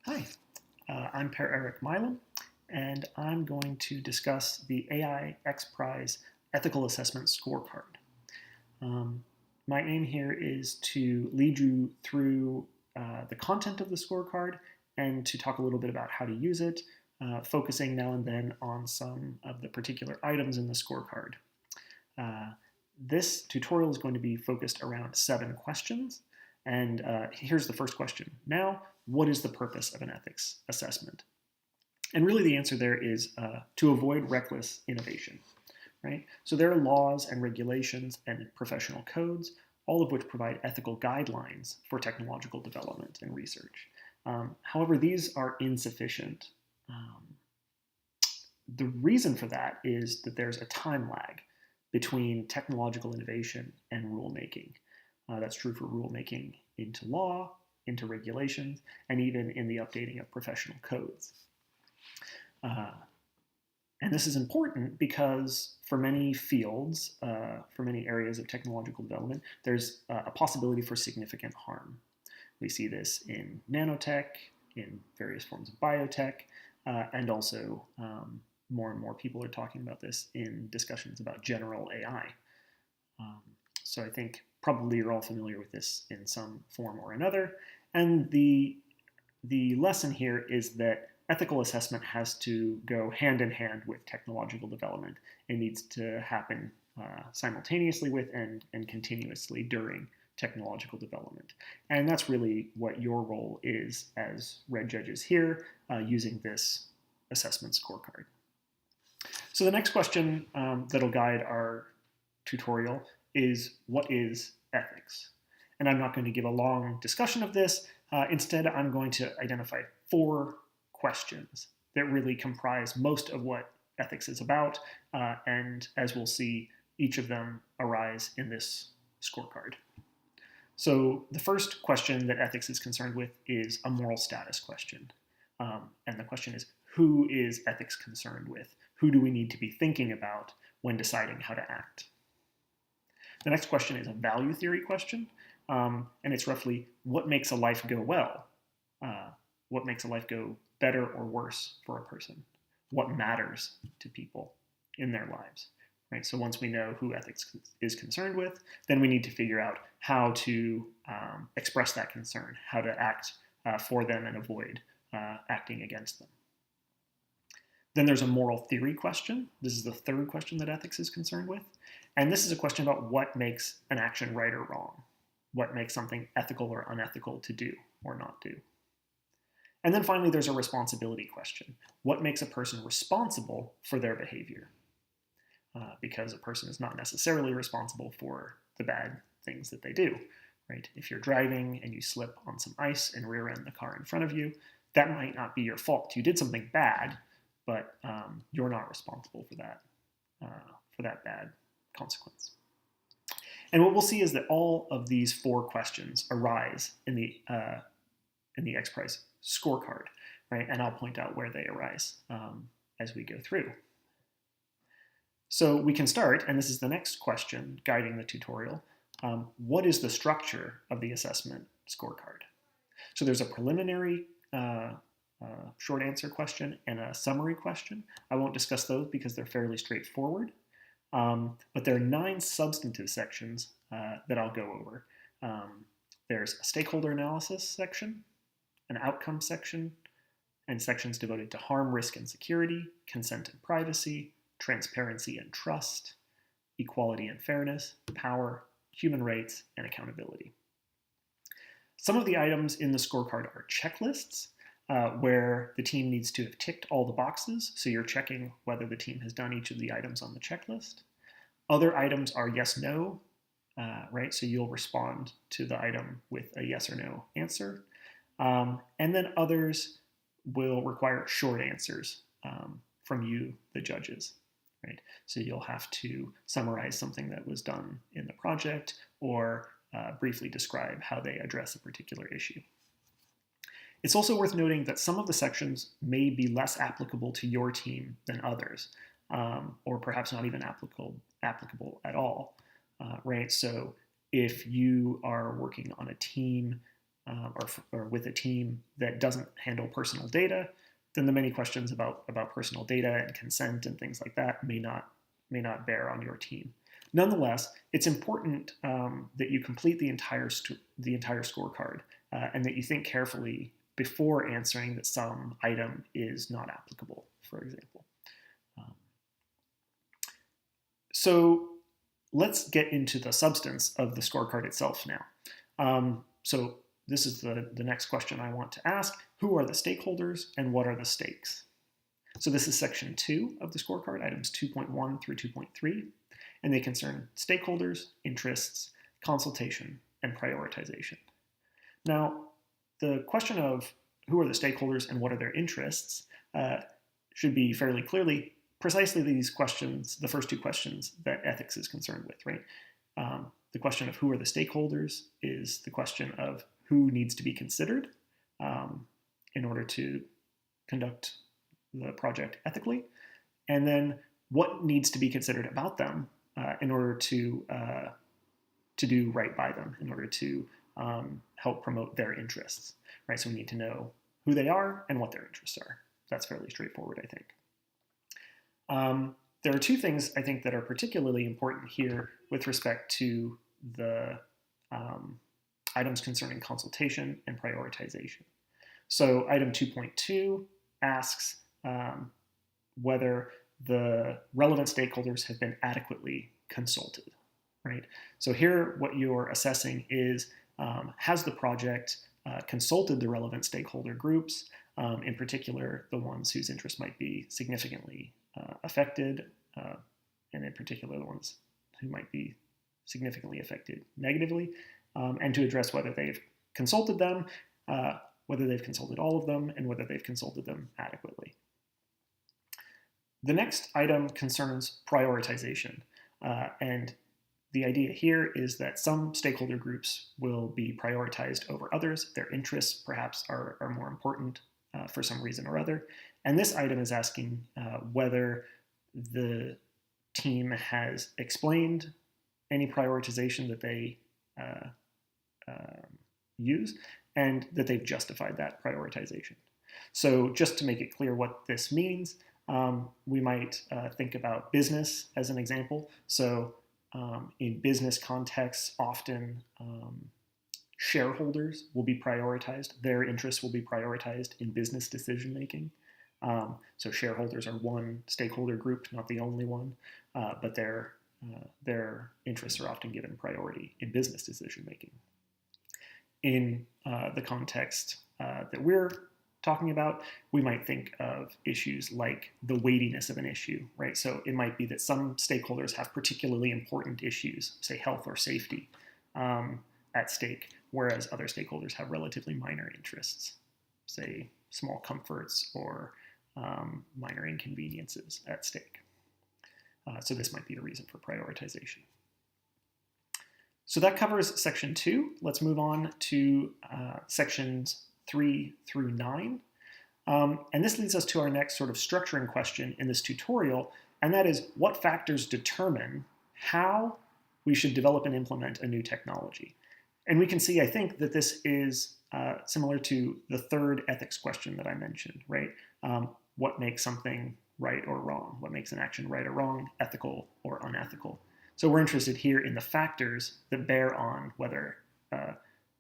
Hi, I'm Per Eric Milam, and I'm going to discuss the AI XPRIZE Ethical Assessment Scorecard. Um, my aim here is to lead you through the content of the scorecard and to talk a little bit about how to use it, focusing now and then on some of the particular items in the scorecard. This tutorial is going to be focused around 7 questions. And here's the first question. Now, what is the purpose of an ethics assessment? And really the answer there is to avoid reckless innovation, right? So there are laws and regulations and professional codes, all of which provide ethical guidelines for technological development and research. However, these are insufficient. The reason for that is that there's a time lag between technological innovation and rulemaking. That's true for rulemaking into law, into regulations, and even in the updating of professional codes. And this is important because for many fields, for many areas of technological development, there's a possibility for significant harm. We see this in nanotech, in various forms of biotech, and also more and more people are talking about this in discussions about general AI. So I think probably you're all familiar with this in some form or another. And the lesson here is that ethical assessment has to go hand in hand with technological development. It needs to happen simultaneously with and continuously during technological development. And that's really what your role is as red judges here using this assessment scorecard. So the next question that'll guide our tutorial is, what is ethics? And I'm not going to give a long discussion of this. Instead, I'm going to identify 4 questions that really comprise most of what ethics is about. And as we'll see, each of them arise in this scorecard. So the first question that ethics is concerned with is a moral status question. And the question is, who is ethics concerned with? Who do we need to be thinking about when deciding how to act? The next question is a value theory question, and it's roughly, what makes a life go well? What makes a life go better or worse for a person? What matters to people in their lives? Right? So once we know who ethics is concerned with, then we need to figure out how to express that concern, how to act for them and avoid acting against them. Then there's a moral theory question. This is the third question that ethics is concerned with. And this is a question about what makes an action right or wrong, what makes something ethical or unethical to do or not do. And then finally, there's a responsibility question. What makes a person responsible for their behavior? Because a person is not necessarily responsible for the bad things that they do, right? If you're driving and you slip on some ice and rear end the car in front of you, that might not be your fault. You did something bad, but you're not responsible for that bad consequence. And what we'll see is that all of these 4 questions arise in the XPRIZE scorecard, right? And I'll point out where they arise as we go through. So we can start, and this is the next question guiding the tutorial. What is the structure of the assessment scorecard? So there's a preliminary short answer question and a summary question. I won't discuss those because they're fairly straightforward. But there are 9 substantive sections that I'll go over. There's a stakeholder analysis section, an outcome section, and sections devoted to harm, risk, and security, consent and privacy, transparency and trust, equality and fairness, power, human rights, and accountability. Some of the items in the scorecard are checklists, where the team needs to have ticked all the boxes, so you're checking whether the team has done each of the items on the checklist. Other items are yes, no, right? So you'll respond to the item with a yes or no answer. And then others will require short answers from you, the judges, right? So you'll have to summarize something that was done in the project or briefly describe how they address a particular issue. It's also worth noting that some of the sections may be less applicable to your team than others, or perhaps not even applicable at all, right? So if you are working on a team or with a team that doesn't handle personal data, then the many questions about personal data and consent and things like that may not bear on your team. Nonetheless, it's important that you complete the entire scorecard and that you think carefully before answering that some item is not applicable, for example. So let's get into the substance of the scorecard itself now. So this is the next question I want to ask. Who are the stakeholders and what are the stakes? So this is section 2 of the scorecard, items 2.1 through 2.3, and they concern stakeholders, interests, consultation, and prioritization. Now, the question of who are the stakeholders and what are their interests should be fairly clearly precisely these questions, the first two questions that ethics is concerned with, right? The question of who are the stakeholders is the question of who needs to be considered in order to conduct the project ethically, and then what needs to be considered about them in order to do right by them, in order to help promote their interests, right? So we need to know who they are and what their interests are. That's fairly straightforward, I think. There are two things I think that are particularly important here with respect to the items concerning consultation and prioritization. So item 2.2 asks whether the relevant stakeholders have been adequately consulted, right? So here what you're assessing is, has the project consulted the relevant stakeholder groups, in particular the ones whose interests might be significantly affected, and in particular the ones who might be significantly affected negatively, and to address whether they've consulted them, whether they've consulted all of them, and whether they've consulted them adequately. The next item concerns prioritization, and the idea here is that some stakeholder groups will be prioritized over others. Their interests perhaps are more important for some reason or other. And this item is asking whether the team has explained any prioritization that they use and that they've justified that prioritization. So just to make it clear what this means, we might think about business as an example. So in business contexts, often shareholders will be prioritized. Their interests will be prioritized in business decision making. So shareholders are one stakeholder group, not the only one, but their interests are often given priority in business decision making. In the context that we're talking about, we might think of issues like the weightiness of an issue, right? So it might be that some stakeholders have particularly important issues, say health or safety, at stake, whereas other stakeholders have relatively minor interests, say small comforts or minor inconveniences at stake. So this might be a reason for prioritization. So that covers section 2. Let's move on to sections 3 through 9. And this leads us to our next sort of structuring question in this tutorial, and that is what factors determine how we should develop and implement a new technology. And we can see, I think, that this is similar to the third ethics question that I mentioned, right? What makes something right or wrong? What makes an action right or wrong, ethical or unethical? So we're interested here in the factors that bear on whether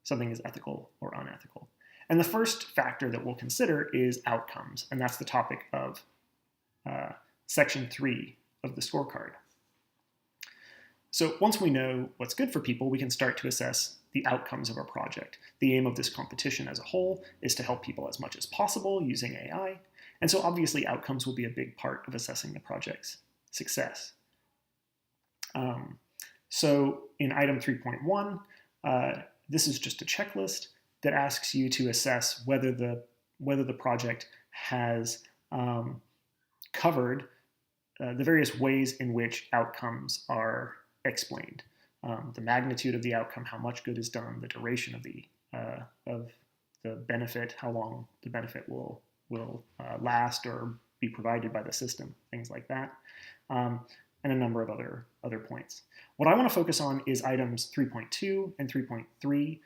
something is ethical or unethical. And the first factor that we'll consider is outcomes, and that's the topic of section 3 of the scorecard. So once we know what's good for people, we can start to assess the outcomes of our project. The aim of this competition as a whole is to help people as much as possible using AI, and so obviously outcomes will be a big part of assessing the project's success. So in item 3.1, this is just a checklist that asks you to assess whether the project has covered the various ways in which outcomes are explained. The magnitude of the outcome, how much good is done, the duration of the benefit, how long the benefit will last or be provided by the system, things like that, and a number of other points. What I want to focus on is items 3.2 and 3.3,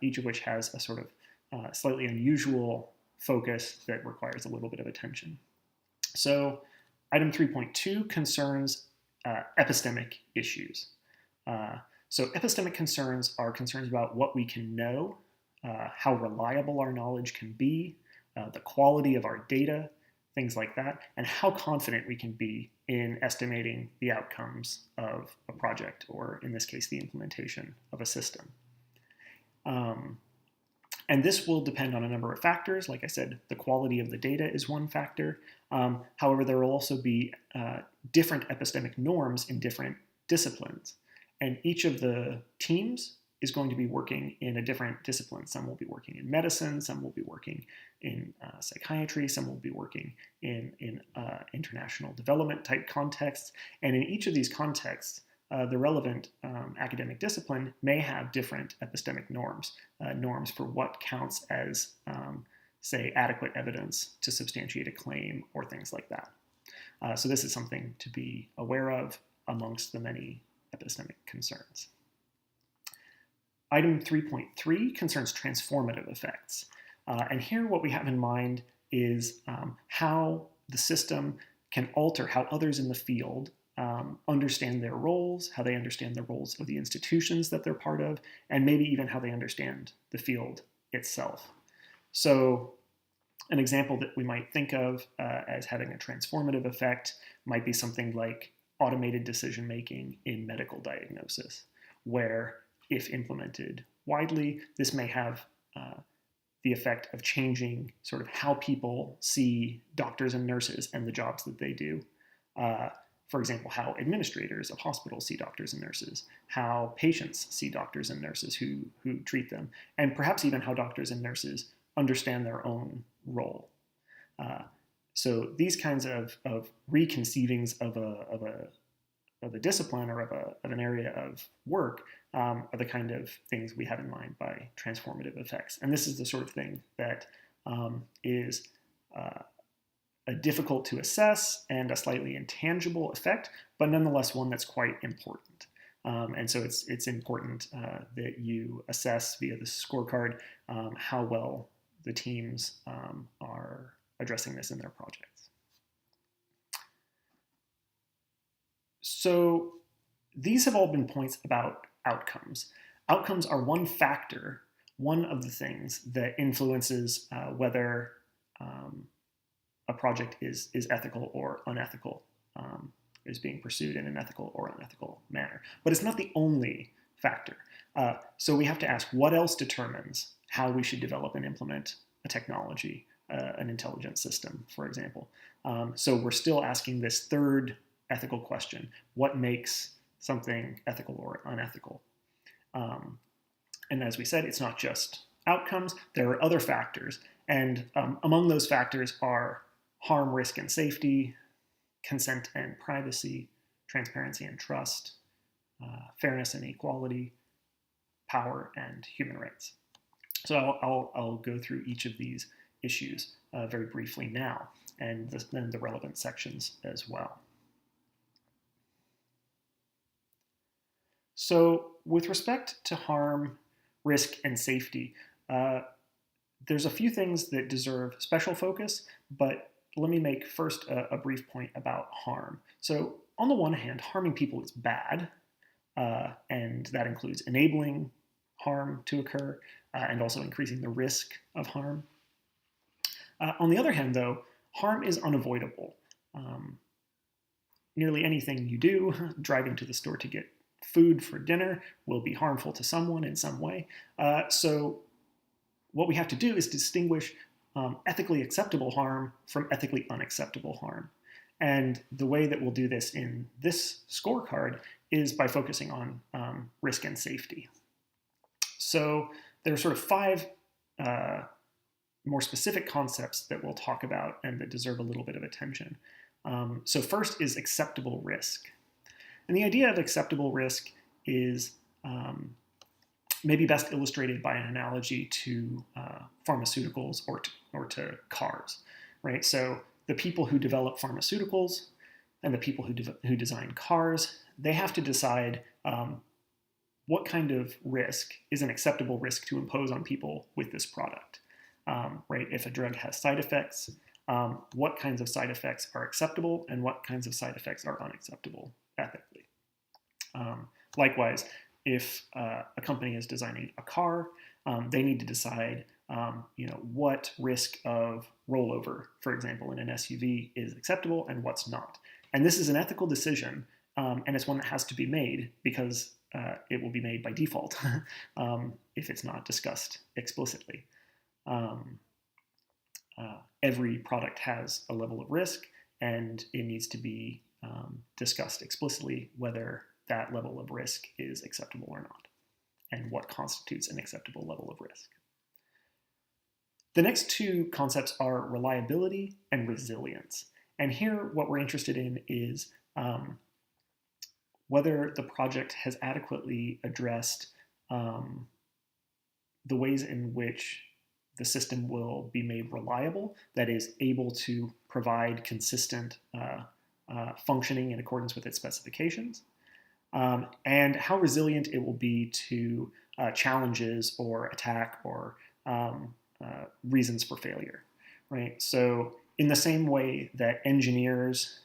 each of which has a sort of slightly unusual focus that requires a little bit of attention. So item 3.2 concerns epistemic issues. So epistemic concerns are concerns about what we can know, how reliable our knowledge can be, the quality of our data, things like that, and how confident we can be in estimating the outcomes of a project, or in this case, the implementation of a system. And this will depend on a number of factors. Like I said, the quality of the data is one factor. However, there will also be different epistemic norms in different disciplines. And each of the teams is going to be working in a different discipline. Some will be working in medicine, some will be working in psychiatry, some will be working in international development type contexts. And in each of these contexts, the relevant academic discipline may have different epistemic norms, norms for what counts as, say, adequate evidence to substantiate a claim or things like that. So this is something to be aware of amongst the many epistemic concerns. Item 3.3 concerns transformative effects. And here what we have in mind is how the system can alter how others in the field understand their roles, how they understand the roles of the institutions that they're part of, and maybe even how they understand the field itself. So an example that we might think of as having a transformative effect might be something like automated decision-making in medical diagnosis, where if implemented widely, this may have the effect of changing sort of how people see doctors and nurses and the jobs that they do. For example, how administrators of hospitals see doctors and nurses, how patients see doctors and nurses who treat them, and perhaps even how doctors and nurses understand their own role. So these kinds of reconceivings of a discipline or of an area of work are the kind of things we have in mind by transformative effects. And this is the sort of thing that is a difficult to assess and a slightly intangible effect, but nonetheless one that's quite important. And so it's important that you assess via the scorecard how well the teams are addressing this in their projects. So these have all been points about outcomes. Outcomes are one factor, one of the things that influences whether a project is ethical or unethical, is being pursued in an ethical or unethical manner. But it's not the only factor. So we have to ask, what else determines how we should develop and implement a technology, an intelligent system, for example. So we're still asking this third ethical question: what makes something ethical or unethical? And as we said, it's not just outcomes. There are other factors. And among those factors are harm, risk, and safety, consent and privacy, transparency and trust, fairness and equality, power, and human rights. So I'll go through each of these issues very briefly now, and then the relevant sections as well. So with respect to harm, risk, and safety, there's a few things that deserve special focus, but let me make first a brief point about harm. So on the one hand, harming people is bad, and that includes enabling harm to occur and also increasing the risk of harm. On the other hand, though, harm is unavoidable. Nearly anything you do, driving to the store to get food for dinner, will be harmful to someone in some way. So what we have to do is distinguish ethically acceptable harm from ethically unacceptable harm. And the way that we'll do this in this scorecard is by focusing on risk and safety. So there are sort of 5 more specific concepts that we'll talk about and that deserve a little bit of attention. So first is acceptable risk. And the idea of acceptable risk is maybe best illustrated by an analogy to pharmaceuticals or to cars, right? So the people who develop pharmaceuticals and the people who design cars, they have to decide what kind of risk is an acceptable risk to impose on people with this product, right? If a drug has side effects, what kinds of side effects are acceptable and what kinds of side effects are unacceptable ethically. Likewise, if a company is designing a car, they need to decide what risk of rollover, for example, in an SUV is acceptable and what's not. And this is an ethical decision, and it's one that has to be made because it will be made by default if it's not discussed explicitly. Every product has a level of risk, and it needs to be discussed explicitly whether that level of risk is acceptable or not, and what constitutes an acceptable level of risk. The next two concepts are reliability and resilience. And here what we're interested in is whether the project has adequately addressed the ways in which the system will be made reliable, that is, able to provide consistent functioning in accordance with its specifications, and how resilient it will be to challenges or attack or reasons for failure, right? So in the same way that engineers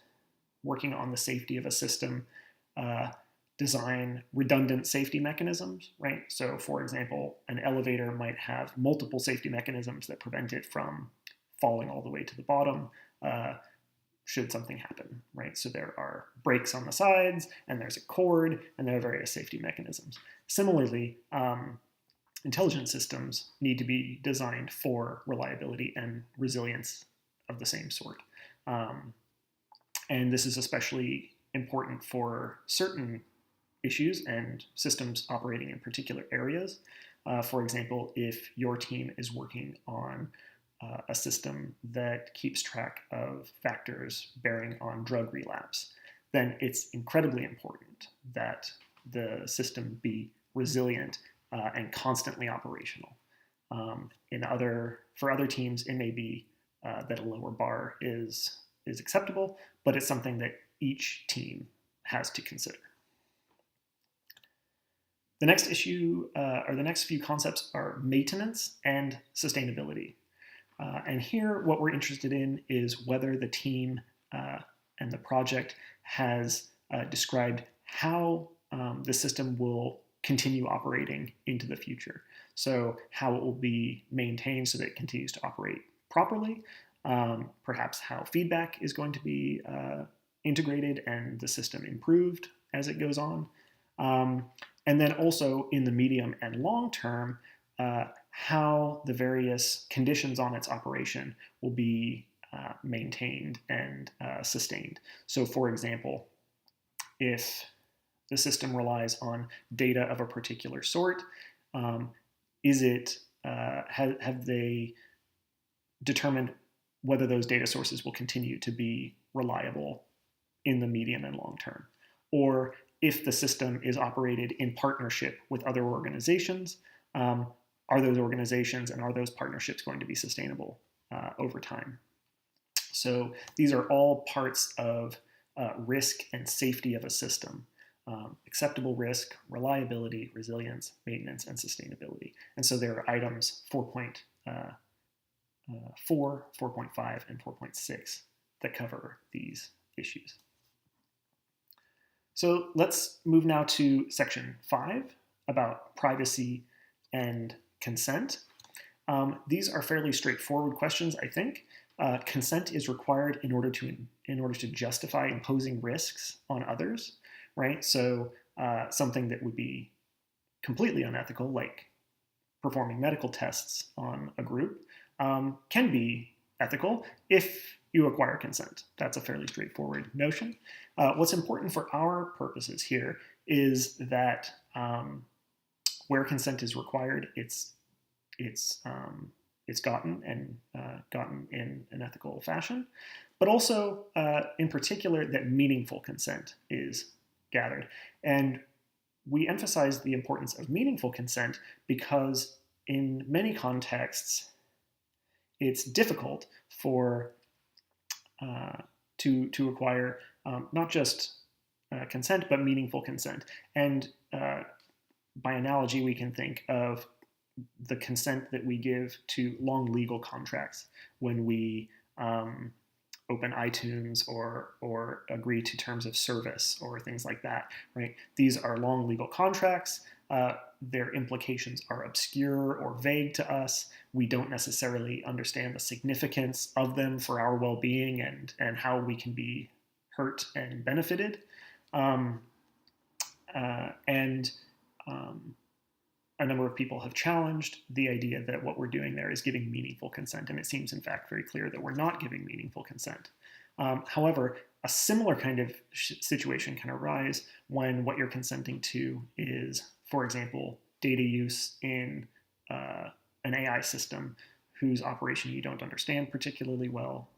working on the safety of a system design redundant safety mechanisms, right? So for example, an elevator might have multiple safety mechanisms that prevent it from falling all the way to the bottom should something happen, right? So there are brakes on the sides, and there's a cord, and there are various safety mechanisms. Similarly, intelligent systems need to be designed for reliability and resilience of the same sort. And this is especially important for certain issues and systems operating in particular areas. For example, if your team is working on a system that keeps track of factors bearing on drug relapse, then it's incredibly important that the system be resilient and constantly operational. For other teams, it may be that a lower bar is acceptable, but it's something that each team has to consider. The next issue, or the next few concepts, are maintenance and sustainability. And here, what we're interested in is whether the team and the project has described how the system will continue operating into the future. So how it will be maintained so that it continues to operate properly, perhaps how feedback is going to be integrated and the system improved as it goes on. And then also in the medium and long term, how the various conditions on its operation will be maintained and sustained. So for example, if the system relies on data of a particular sort, have they determined whether those data sources will continue to be reliable in the medium and long term? Or if the system is operated in partnership with other organizations, are those organizations and are those partnerships going to be sustainable over time? So these are all parts of risk and safety of a system. Acceptable risk, reliability, resilience, maintenance, and sustainability. And so there are items 4.4, 4.5, and 4.6 that cover these issues. So let's move now to section 5 about privacy and consent. These are fairly straightforward questions, I think. Consent is required in order to justify imposing risks on others, right? So something that would be completely unethical, like performing medical tests on a group, can be ethical if you acquire consent. That's a fairly straightforward notion. What's important for our purposes here is that where consent is required, it's gotten in an ethical fashion, but also in particular that meaningful consent is gathered. And we emphasize the importance of meaningful consent because in many contexts, it's difficult for to acquire not just consent, but meaningful consent. And by analogy, we can think of the consent that we give to long legal contracts when we open iTunes or agree to terms of service or things like that, right? These are long legal contracts. Their implications are obscure or vague to us. We don't necessarily understand the significance of them for our well-being and how we can be hurt and benefited. And a number of people have challenged the idea that what we're doing there is giving meaningful consent, and it seems, in fact, very clear that we're not giving meaningful consent. However, a similar kind of situation can arise when what you're consenting to is, for example, data use in an AI system whose operation you don't understand particularly well,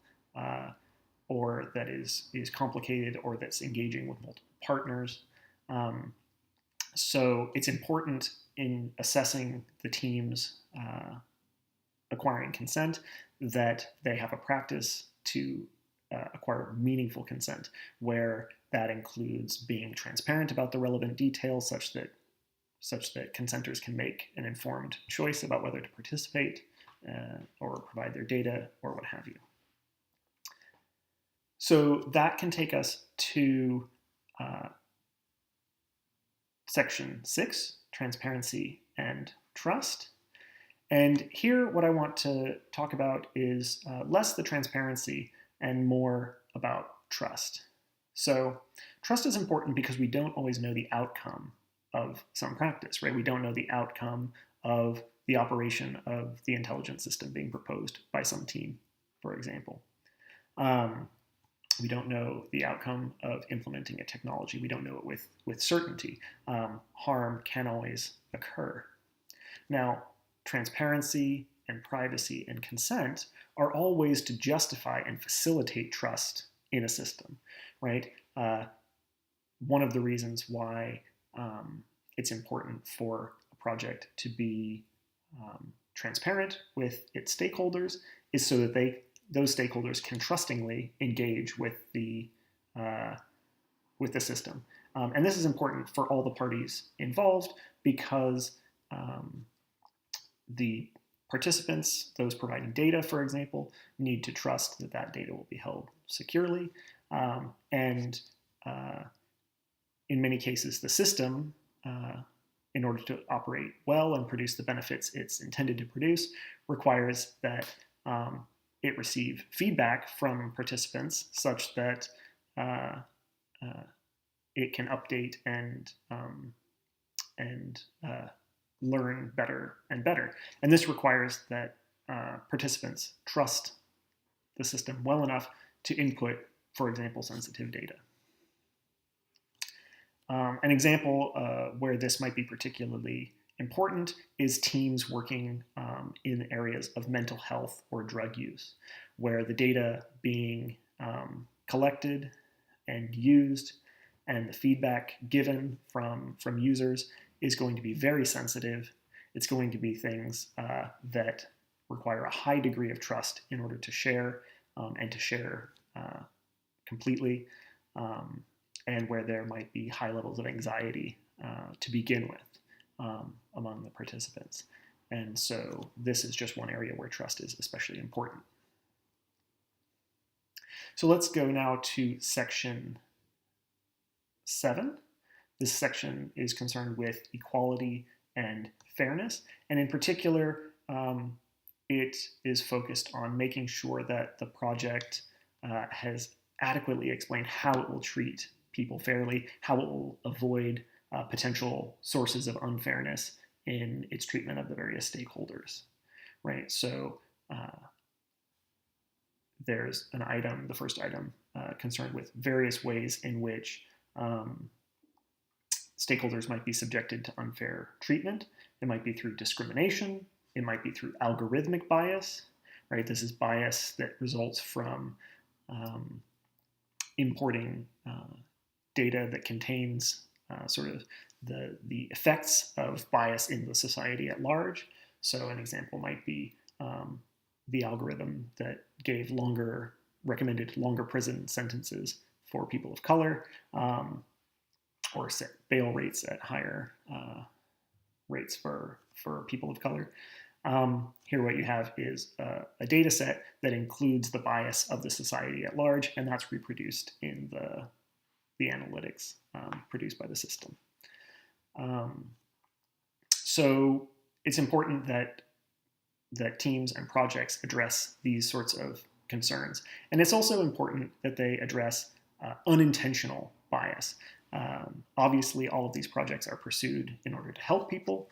or that is complicated, or that's engaging with multiple partners. So it's important in assessing the team's acquiring consent that they have a practice to acquire meaningful consent, where that includes being transparent about the relevant details such that consenters can make an informed choice about whether to participate or provide their data or what have you. So that can take us to Section 6, Transparency and Trust. And here what I want to talk about is less the transparency and more about trust. So trust is important because we don't always know the outcome of some practice, right? We don't know the outcome of the operation of the intelligence system being proposed by some team, for example. We don't know the outcome of implementing a technology. We don't know it with certainty. Harm can always occur. Now, transparency and privacy and consent are all ways to justify and facilitate trust in a system, right? One of the reasons why it's important for a project to be transparent with its stakeholders is so that those stakeholders can trustingly engage with the system. And this is important for all the parties involved because the participants, those providing data, for example, need to trust that that data will be held securely. And in many cases, the system, in order to operate well and produce the benefits it's intended to produce, requires that it receive feedback from participants such that it can update and learn better and better. And this requires that participants trust the system well enough to input, for example, sensitive data. An example where this might be particularly important is teams working in areas of mental health or drug use, where the data being collected and used and the feedback given from users is going to be very sensitive. It's going to be things that require a high degree of trust in order to share and to share completely, and where there might be high levels of anxiety to begin with among the participants. And so this is just one area where trust is especially important. So let's go now to Section 7. This section is concerned with equality and fairness, and in particular, it is focused on making sure that the project has adequately explained how it will treat people fairly, how it will avoid potential sources of unfairness in its treatment of the various stakeholders, right? So there's an item, the first item, concerned with various ways in which stakeholders might be subjected to unfair treatment. It might be through discrimination. It might be through algorithmic bias, right? This is bias that results from importing data that contains sort of the effects of bias in the society at large. So an example might be the algorithm that gave recommended longer prison sentences for people of color, or set bail rates at higher rates for people of color. Here what you have is a data set that includes the bias of the society at large, and that's reproduced in the analytics produced by the system. So it's important that teams and projects address these sorts of concerns. And it's also important that they address unintentional bias. Obviously, all of these projects are pursued in order to help people.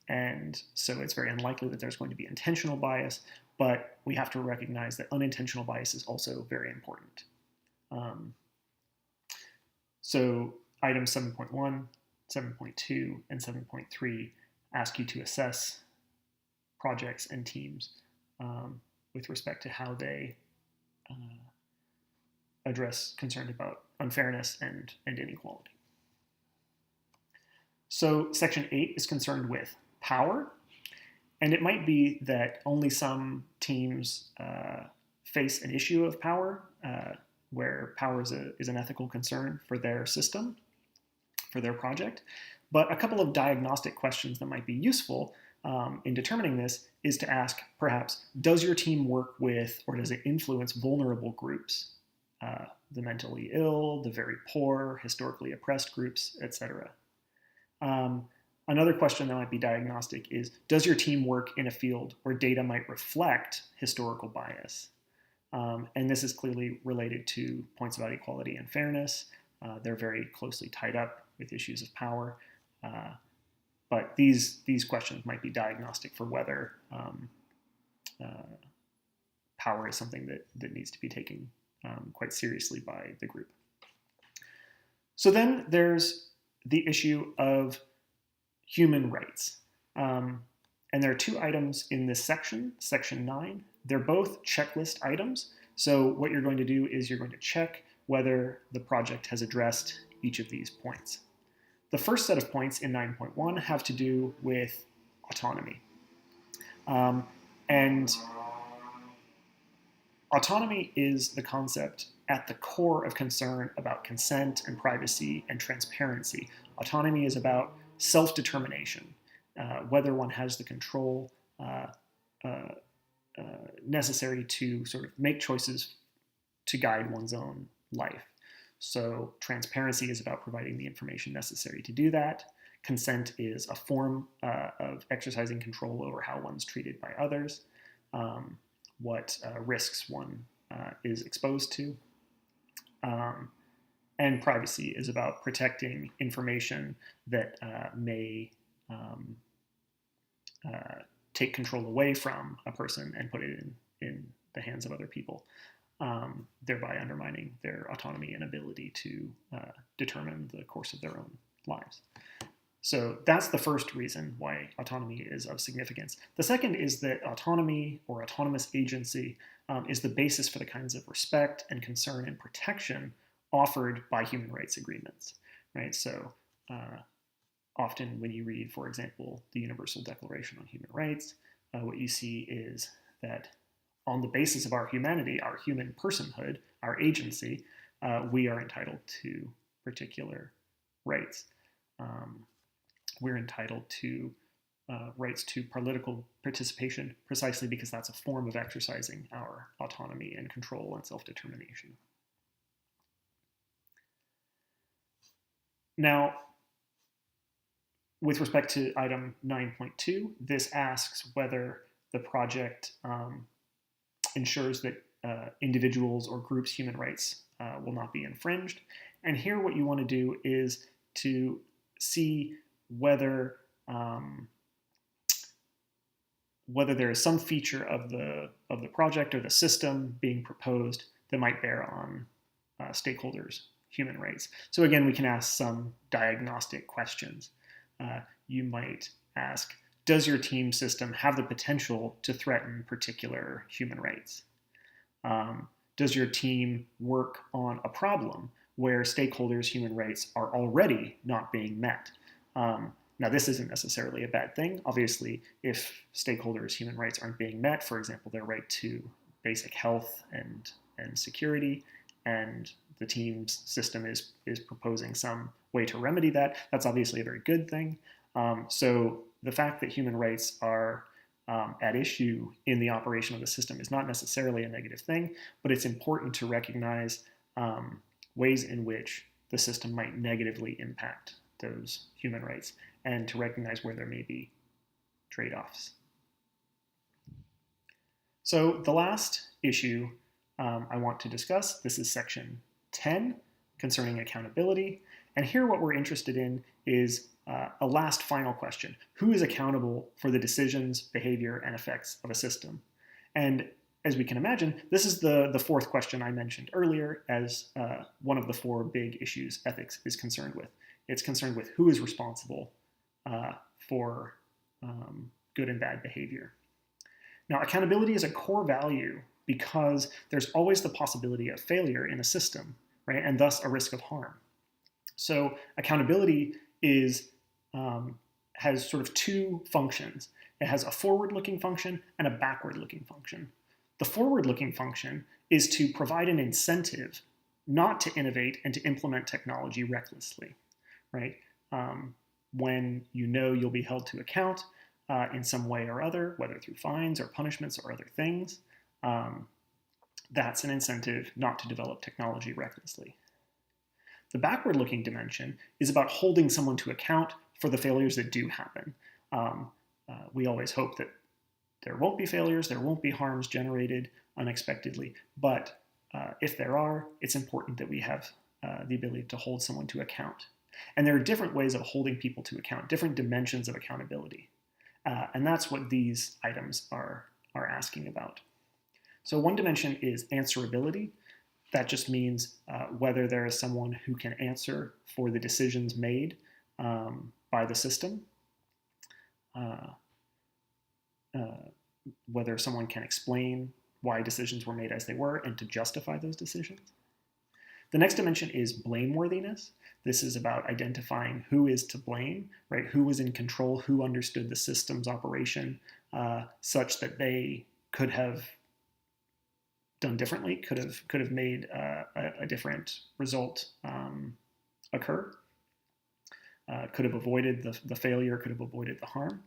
And so it's very unlikely that there's going to be intentional bias, but we have to recognize that unintentional bias is also very important. So items 7.1, 7.2, and 7.3 ask you to assess projects and teams with respect to how they address concerns about unfairness and inequality. So section 8 is concerned with power, and it might be that only some teams face an issue of power, where power is an ethical concern for their system, for their project. But a couple of diagnostic questions that might be useful in determining this is to ask, perhaps, does your team work with or does it influence vulnerable groups? The mentally ill, the very poor, historically oppressed groups, etc. Another question that might be diagnostic is, does your team work in a field where data might reflect historical bias? And this is clearly related to points about equality and fairness. They're very closely tied up with issues of power. But these questions might be diagnostic for whether power is something that needs to be taken quite seriously by the group. So then there's the issue of human rights. And there are two items in this section, section 9. They're both checklist items. So what you're going to do is you're going to check whether the project has addressed each of these points. The first set of points in 9.1 have to do with autonomy. And autonomy is the concept at the core of concern about consent and privacy and transparency. Autonomy is about self-determination, whether one has the control necessary to sort of make choices to guide one's own life. So transparency is about providing the information necessary to do that. Consent is a form of exercising control over how one's treated by others, what risks one is exposed to. And privacy is about protecting information that may take control away from a person and put it in the hands of other people, thereby undermining their autonomy and ability to determine the course of their own lives. So that's the first reason why autonomy is of significance. The second is that autonomy or autonomous agency is the basis for the kinds of respect and concern and protection offered by human rights agreements, right? So often when you read, for example, the Universal Declaration on Human Rights, what you see is that on the basis of our humanity, our human personhood, our agency, we are entitled to particular rights. We're entitled to rights to political participation precisely because that's a form of exercising our autonomy and control and self-determination. Now, with respect to item 9.2, this asks whether the project ensures that individuals or groups' human rights will not be infringed. And here what you want to do is to see whether there is some feature of the project or the system being proposed that might bear on stakeholders' human rights. So again, we can ask some diagnostic questions. You might ask, does your team system have the potential to threaten particular human rights? Does your team work on a problem where stakeholders' human rights are already not being met? Now, this isn't necessarily a bad thing. Obviously, if stakeholders' human rights aren't being met, for example, their right to basic health and security, and the team's system is proposing some way to remedy that, that's obviously a very good thing. So the fact that human rights are at issue in the operation of the system is not necessarily a negative thing, but it's important to recognize ways in which the system might negatively impact those human rights and to recognize where there may be trade-offs. So the last issue I want to discuss, this is section 10 concerning accountability. And here what we're interested in is a last final question. Who is accountable for the decisions, behavior, and effects of a system? And as we can imagine, this is the fourth question I mentioned earlier as one of the four big issues ethics is concerned with. It's concerned with who is responsible for good and bad behavior. Now, accountability is a core value because there's always the possibility of failure in a system, right? And thus a risk of harm. So accountability has sort of two functions. It has a forward-looking function and a backward-looking function. The forward-looking function is to provide an incentive not to innovate and to implement technology recklessly, right? When you know you'll be held to account in some way or other, whether through fines or punishments or other things, that's an incentive not to develop technology recklessly. The backward-looking dimension is about holding someone to account for the failures that do happen. We always hope that there won't be failures, there won't be harms generated unexpectedly, but if there are, it's important that we have the ability to hold someone to account. And there are different ways of holding people to account, different dimensions of accountability. And that's what these items are asking about. So one dimension is answerability. That just means whether there is someone who can answer for the decisions made by the system, whether someone can explain why decisions were made as they were and to justify those decisions. The next dimension is blameworthiness. This is about identifying who is to blame, right? Who was in control, who understood the system's operation such that they could have done differently, could have made a different result occur, could have avoided the failure, could have avoided the harm.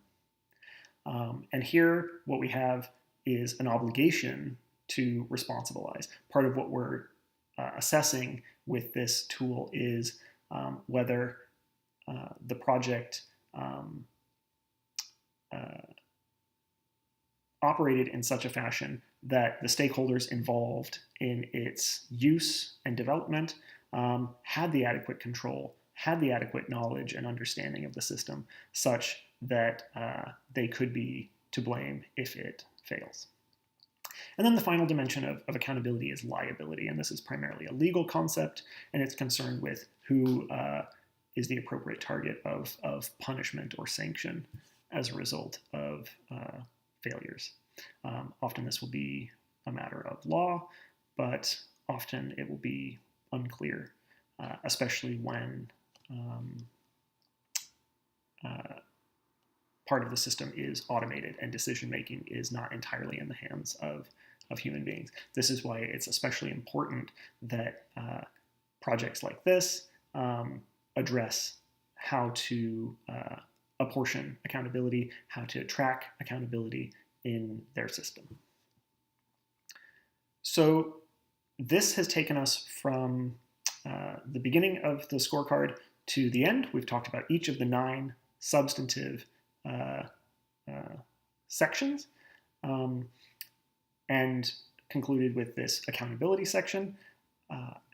And here, what we have is an obligation to responsibilize. Part of what we're assessing with this tool is whether the project operated in such a fashion that the stakeholders involved in its use and development had the adequate control, had the adequate knowledge and understanding of the system such that they could be to blame if it fails. And then the final dimension of accountability is liability, and this is primarily a legal concept, and it's concerned with who is the appropriate target of punishment or sanction as a result of failures. Often this will be a matter of law, but often it will be unclear, especially when part of the system is automated and decision-making is not entirely in the hands of human beings. This is why it's especially important that projects like this address how to apportion accountability, how to track accountability in their system. So this has taken us from the beginning of the scorecard to the end. We've talked about each of the 9 substantive sections and concluded with this accountability section.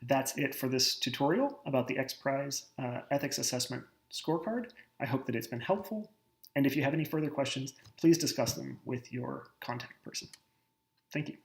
That's it for this tutorial about the XPRIZE Ethics Assessment Scorecard. I hope that it's been helpful. And if you have any further questions, please discuss them with your contact person. Thank you.